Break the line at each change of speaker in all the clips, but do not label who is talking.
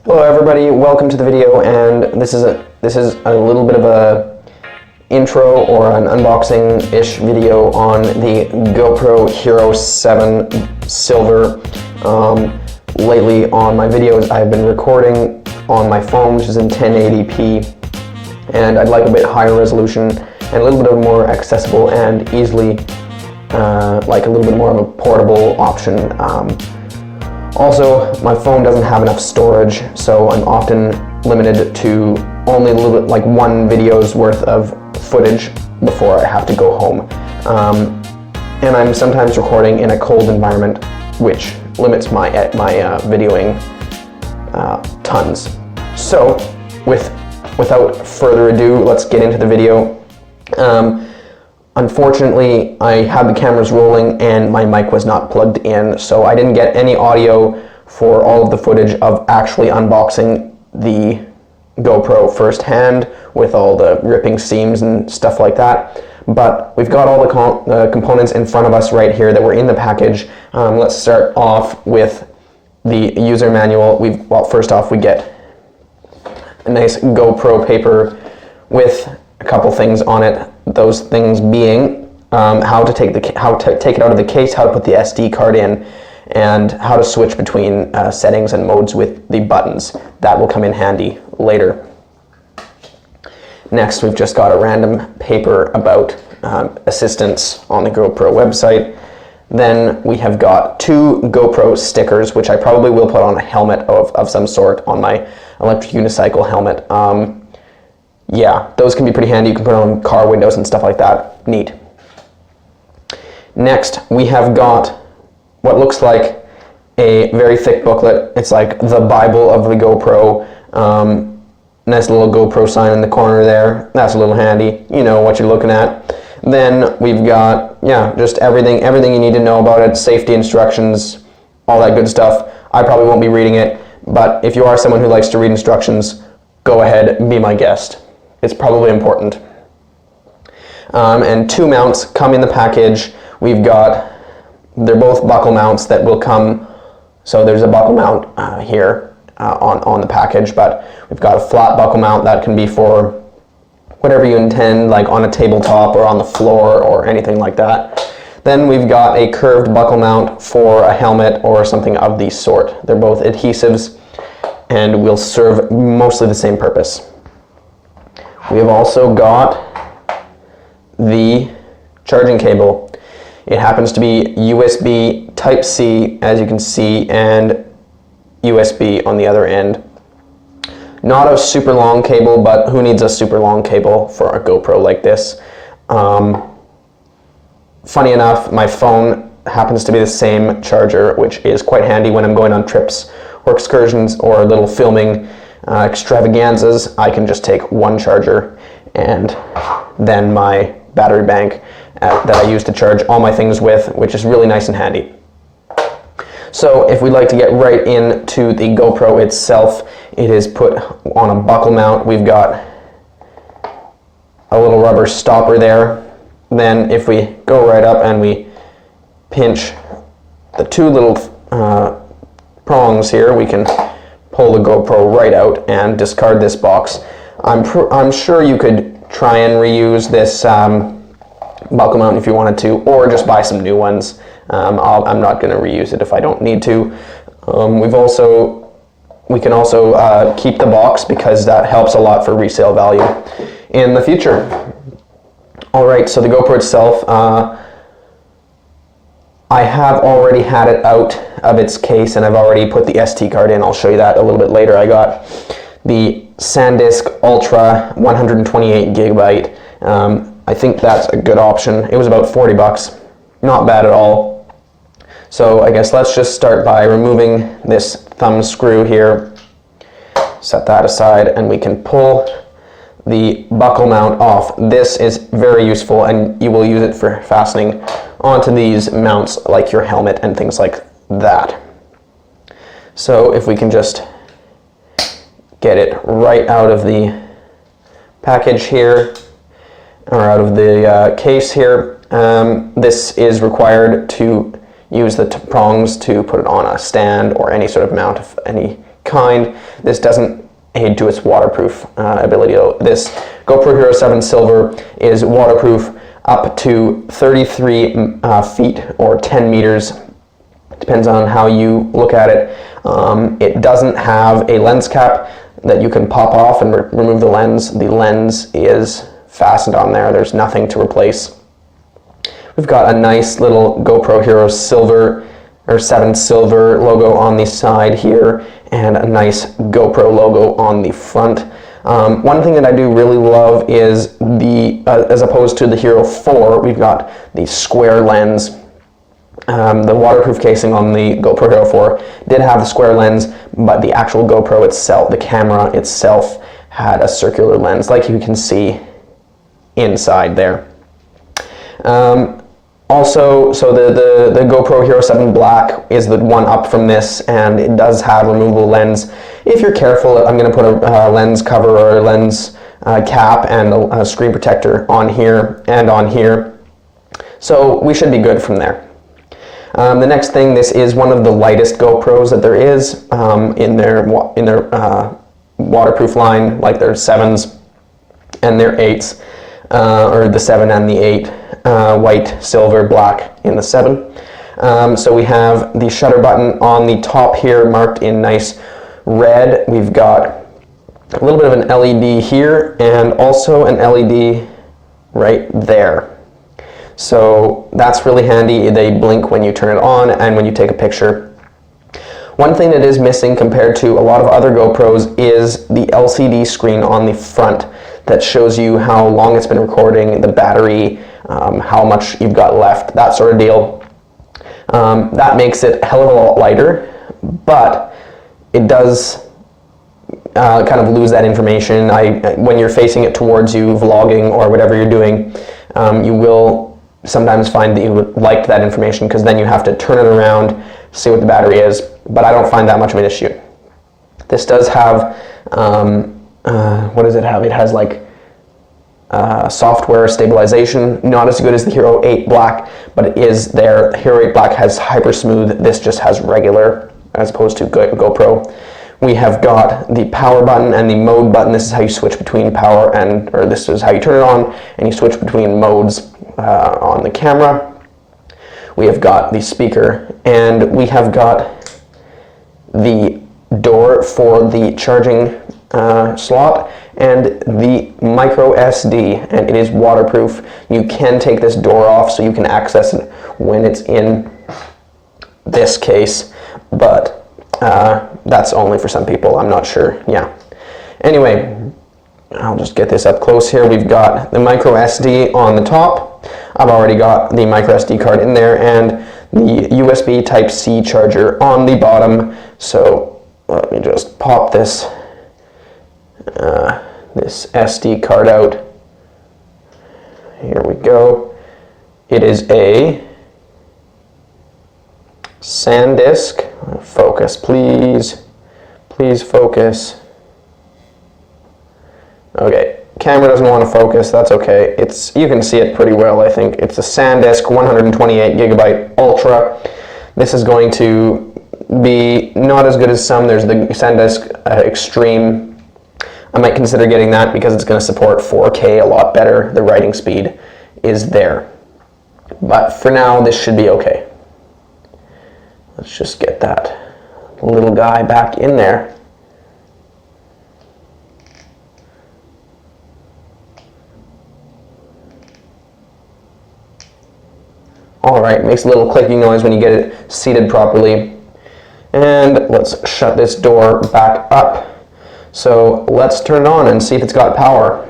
Hello everybody, welcome to the video, and this is a little bit of a intro or an unboxing-ish video on the GoPro Hero 7 Silver. Lately on my videos I've been recording on my phone, which is in 1080p, and I'd like a bit higher resolution and a little bit of more accessible and easily, like a little bit more of a portable option. Also, my phone doesn't have enough storage, so I'm often limited to only a little bit, like one video's worth of footage before I have to go home. And I'm sometimes recording in a cold environment, which limits my videoing tons. So, without further ado, let's get into the video. Unfortunately, I had the cameras rolling and my mic was not plugged in, so I didn't get any audio for all of the footage of actually unboxing the GoPro firsthand with all the ripping seams and stuff like that. But we've got all the components in front of us right here that were in the package. Let's start off with the user manual. Well, first off, we get a nice GoPro paper with a couple things on it. Those things being how to take it out of the case, how to put the SD card in, and how to switch between settings and modes with the buttons. That will come in handy later. Next, we've just got a random paper about assistance on the GoPro website. Then we have got two GoPro stickers, which I probably will put on a helmet of some sort, on my electric unicycle helmet. Yeah, those can be pretty handy. You can put on car windows and stuff like that. Neat. Next, we have got what looks like a very thick booklet. It's like the Bible of the GoPro. Nice little GoPro sign in the corner there. That's a little handy. You know what you're looking at. Then we've got, yeah, just everything you need to know about it. Safety instructions, all that good stuff. I probably won't be reading it, but if you are someone who likes to read instructions, go ahead and be my guest. It's probably important. And two mounts come in the package. They're both buckle mounts that will come, so there's a buckle mount here on the package, but we've got a flat buckle mount that can be for whatever you intend, like on a tabletop or on the floor or anything like that. Then we've got a curved buckle mount for a helmet or something of the sort. They're both adhesives and will serve mostly the same purpose. We have also got the charging cable. It happens to be USB Type-C, as you can see, and USB on the other end. Not a super long cable, but who needs a super long cable for a GoPro like this? Funny enough, my phone happens to be the same charger, which is quite handy when I'm going on trips or excursions or little filming extravaganzas. I can just take one charger and then my battery bank that I use to charge all my things with, which is really nice and handy. So if we'd like to get right into the GoPro itself, it is put on a buckle mount. We've got a little rubber stopper there. Then if we go right up and we pinch the two little prongs here, we can pull the GoPro right out and discard this box. I'm sure you could try and reuse this buckle mount if you wanted to, or just buy some new ones. I'm not going to reuse it if I don't need to. We can also keep the box because that helps a lot for resale value in the future. Alright, so the GoPro itself, I have already had it out of its case and I've already put the SD card in. I'll show you that a little bit later. I got the SanDisk Ultra 128 gigabyte. I think that's a good option. It was about 40 bucks. Not bad at all. So I guess let's just start by removing this thumb screw here. Set that aside and we can pull the buckle mount off. This is very useful and you will use it for fastening onto these mounts like your helmet and things like that. So if we can just get it right out of the package here, or out of the case here, this is required to use the prongs to put it on a stand or any sort of mount of any kind. This doesn't aid to its waterproof ability. This GoPro Hero 7 Silver is waterproof up to 33 feet or 10 meters. Depends on how you look at it. It doesn't have a lens cap that you can pop off and remove the lens. The lens is fastened on there. There's nothing to replace. We've got a nice little GoPro Hero Silver or 7 Silver logo on the side here, and a nice GoPro logo on the front. One thing that I do really love is the, as opposed to the Hero 4, we've got the square lens. The waterproof casing on the GoPro Hero 4 did have the square lens, but the actual GoPro itself, the camera itself, had a circular lens, like you can see inside there. Also, so the GoPro Hero 7 Black is the one up from this, and it does have removable lens. If you're careful, I'm going to put a lens cover or a lens cap and a screen protector on here and on here. So we should be good from there. The next thing, this is one of the lightest GoPros that there is in their waterproof line, like their 7s and their 8s, or the 7 and the 8. White, silver, black in the 7. So we have the shutter button on the top here marked in nice red. We've got a little bit of an LED here and also an LED right there. So that's really handy. They blink when you turn it on and when you take a picture. One thing that is missing compared to a lot of other GoPros is the LCD screen on the front that shows you how long it's been recording, the battery, how much you've got left, that sort of deal. That makes it a hell of a lot lighter, but it does kind of lose that information. When you're facing it towards you, vlogging or whatever you're doing, you will sometimes find that you would like that information, because then you have to turn it around, see what the battery is, but I don't find that much of an issue. This does have, what does it have? It has like software stabilization, not as good as the Hero 8 Black, but it is there. The Hero 8 Black has hyper smooth, this just has regular, as opposed to GoPro. We have got the power button and the mode button. This is how you switch between power or this is how you turn it on, and you switch between modes on the camera. We have got the speaker, and we have got the door for the charging slot and the micro SD, and it is waterproof. You can take this door off so you can access it when it's in this case, but that's only for some people, I'm not sure. Yeah. Anyway, I'll just get this up close here. We've got the micro SD on the top. I've already got the micro SD card in there, and the USB Type-C charger on the bottom. So let me just pop this this SD card out. Here we go. It is a SanDisk. Focus, please. Please focus. Okay, camera doesn't want to focus. That's okay. You can see it pretty well, I think. It's a SanDisk 128 gigabyte Ultra. This is going to be not as good as some. There's the SanDisk Extreme. I might consider getting that because it's going to support 4K a lot better. The writing speed is there. But for now, this should be okay. Let's just get that little guy back in there. Alright, makes a little clicking noise when you get it seated properly. And let's shut this door back up. So let's turn it on and see if it's got power.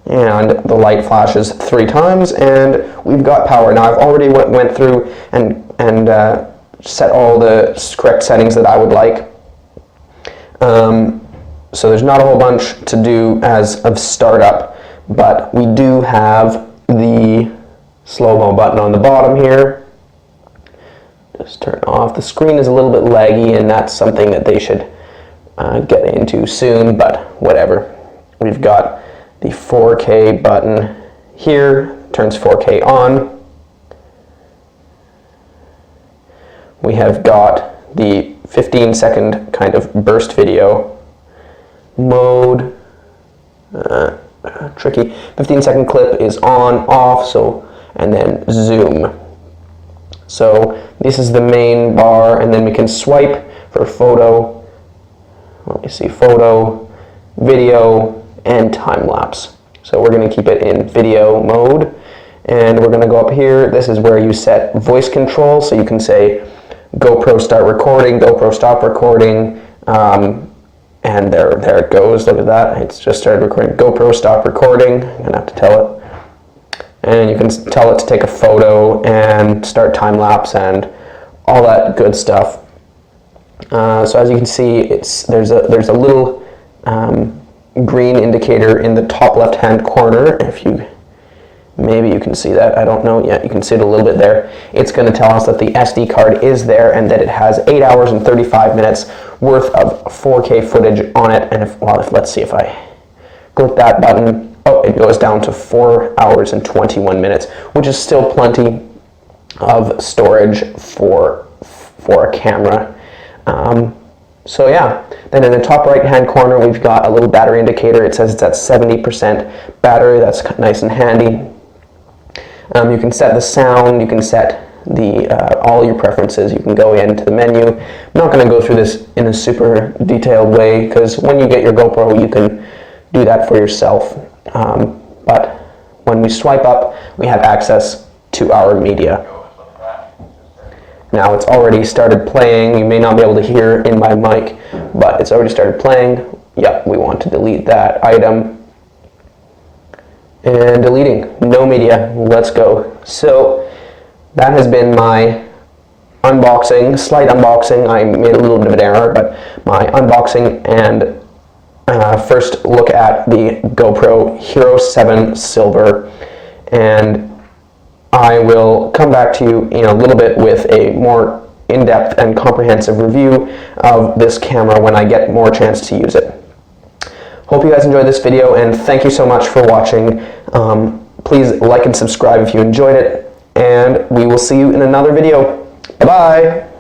And the light flashes 3 times, and we've got power. Now I've already went through and set all the correct settings that I would like. So there's not a whole bunch to do as of startup, but we do have the slow-mo button on the bottom here. Just turn off. The screen is a little bit laggy, and that's something that they should get into soon, but whatever. We've got the 4K button here, turns 4K on. We have got the 15-second kind of burst video. Mode, tricky. 15-second clip is on, off, so, and then zoom. So this is the main bar, and then we can swipe for photo. Let me see, photo, video, and time lapse. So we're going to keep it in video mode, and we're going to go up here. This is where you set voice control, so you can say GoPro start recording, GoPro stop recording, and there it goes. Look at that, it's just started recording. GoPro stop recording. I'm going to have to tell it. And you can tell it to take a photo and start time lapse and all that good stuff. So as you can see, there's a little green indicator in the top left-hand corner. Maybe you can see that. I don't know yet. You can see it a little bit there. It's going to tell us that the SD card is there and that it has 8 hours and 35 minutes worth of 4K footage on it. And let's see if I click that button. Oh, it goes down to 4 hours and 21 minutes, which is still plenty of storage for a camera. So yeah, then in the top right hand corner we've got a little battery indicator. It says it's at 70% battery. That's nice and handy. You can set the sound, you can set all your preferences. You can go into the menu. I'm not going to go through this in a super detailed way because when you get your GoPro you can do that for yourself. But when we swipe up, we have access to our media. Now it's already started playing. You may not be able to hear in my mic, but it's already started playing. Yep, we want to delete that item. And deleting, no media, let's go. So that has been my unboxing, slight unboxing. I made a little bit of an error, but my unboxing and first look at the GoPro Hero 7 Silver, and I will come back to you in a little bit with a more in-depth and comprehensive review of this camera when I get more chance to use it. Hope you guys enjoyed this video, and thank you so much for watching. Please like and subscribe if you enjoyed it, and we will see you in another video. Bye-bye!